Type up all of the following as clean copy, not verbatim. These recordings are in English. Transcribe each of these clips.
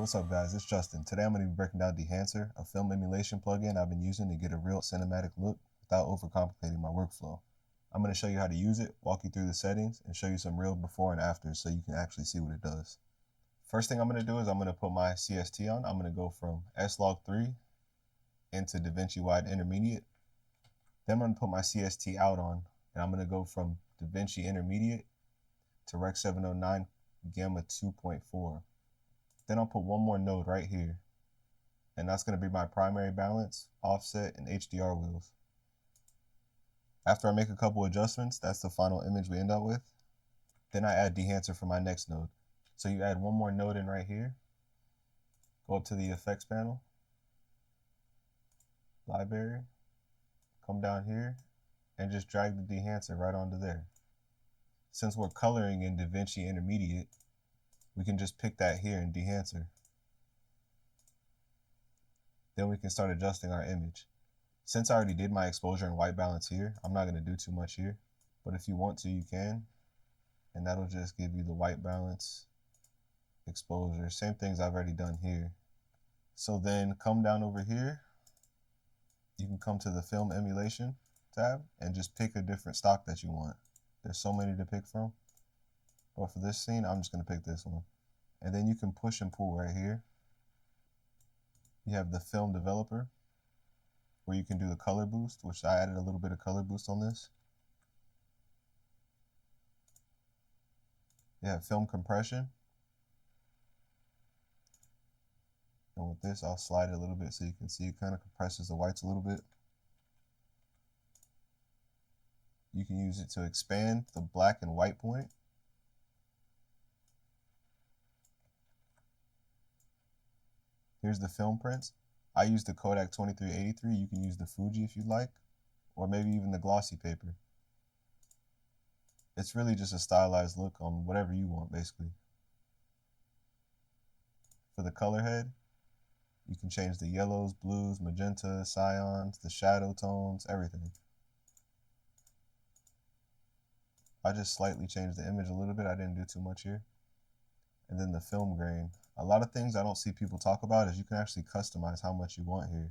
What's up guys, it's Justin. Today I'm going to be breaking down Dehancer, a film emulation plugin I've been using to get a real cinematic look without overcomplicating my workflow. I'm going to show you how to use it, walk you through the settings, and show you some real before and after so you can actually see what it does. First thing I'm going to do is I'm going to put my CST on. I'm going to go from S-Log3 into DaVinci Wide Intermediate. Then I'm going to put my CST out on, and I'm going to go from DaVinci Intermediate to Rec 709 Gamma 2.4. Then I'll put one more node right here, and that's going to be my primary balance, offset, and HDR wheels. After I make a couple adjustments, that's the final image we end up with. Then I add Dehancer for my next node. So you add one more node in right here, go up to the effects panel, library, come down here, and just drag the Dehancer right onto there. Since we're coloring in DaVinci Intermediate, we can just pick that here in Dehancer. Then we can start adjusting our image. Since I already did my exposure and white balance here, I'm not going to do too much here, but if you want to, you can, and that'll just give you the white balance, exposure, same things I've already done here. So then come down over here, you can come to the film emulation tab and just pick a different stock that you want. There's so many to pick from, but for this scene, I'm just going to pick this one. And then you can push and pull right here. You have the film developer, where you can do the color boost, which I added a little bit of color boost on this. You have film compression. And with this, I'll slide it a little bit so you can see it kind of compresses the whites a little bit. You can use it to expand the black and white point. Here's the film prints. I use the Kodak 2383. You can use the Fuji if you'd like, or maybe even the glossy paper. It's really just a stylized look on whatever you want, basically. For the color head, you can change the yellows, blues, magenta, cyans, the shadow tones, everything. I just slightly changed the image a little bit. I didn't do too much here. And then the film grain. A lot of things I don't see people talk about is you can actually customize how much you want here.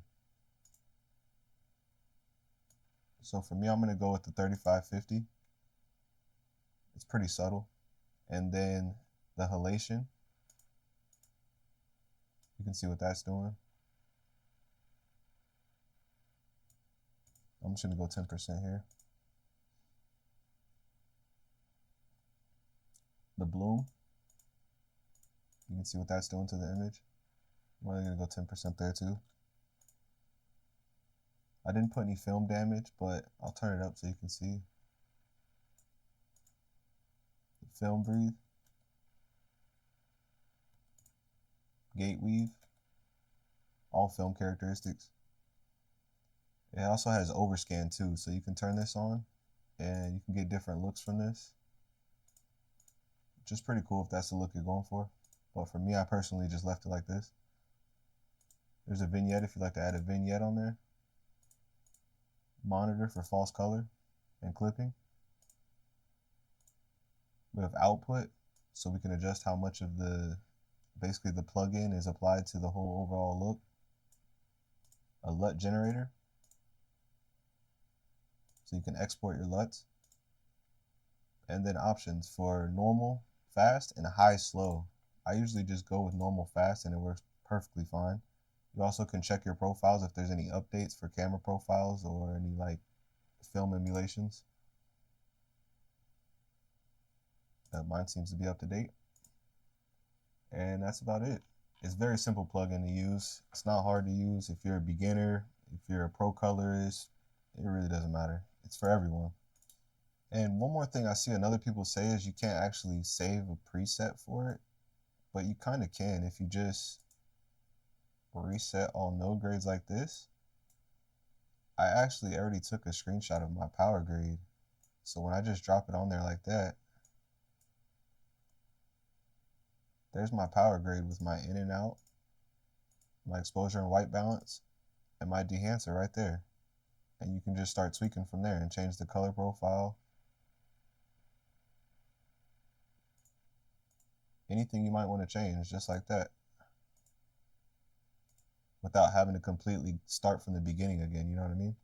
So for me, I'm going to go with the 3550. It's pretty subtle. And then the halation. You can see what that's doing. I'm just going to go 10% here. The bloom. You can see what that's doing to the image. I'm only going to go 10% there too. I didn't put any film damage, but I'll turn it up so you can see. The film breathe. Gate weave. All film characteristics. It also has overscan too, so you can turn this on and you can get different looks from this. Which is pretty cool if that's the look you're going for. But for me, I personally just left it like this. There's a vignette if you'd like to add a vignette on there. Monitor for false color and clipping. We have output, so we can adjust how much of basically the plugin is applied to the whole overall look. A LUT generator, so you can export your LUTs. And then options for normal, fast, and high, slow. I usually just go with normal fast and it works perfectly fine. You also can check your profiles if there's any updates for camera profiles or any like film emulations. Mine seems to be up to date. And that's about it. It's a very simple plugin to use. It's not hard to use. If you're a beginner, if you're a pro colorist, it really doesn't matter. It's for everyone. And one more thing I see other people say is you can't actually save a preset for it. But you kind of can if you just reset all node grades like this. I actually already took a screenshot of my power grade. So when I just drop it on there like that, there's my power grade with my in and out, my exposure and white balance, and my Dehancer right there. And you can just start tweaking from there and change the color profile. Anything you might want to change, just like that. without having to completely start from the beginning again, you know what I mean?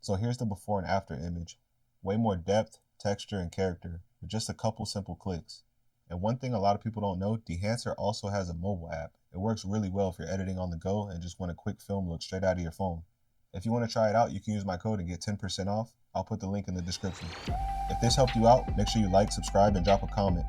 So here's the before and after image. Way more depth, texture, and character with just a couple simple clicks. And one thing a lot of people don't know, Dehancer also has a mobile app. It works really well if you're editing on the go and just want a quick film look straight out of your phone. If you want to try it out, you can use my code and get 10% off. I'll put the link in the description. If this helped you out, make sure you like, subscribe, and drop a comment.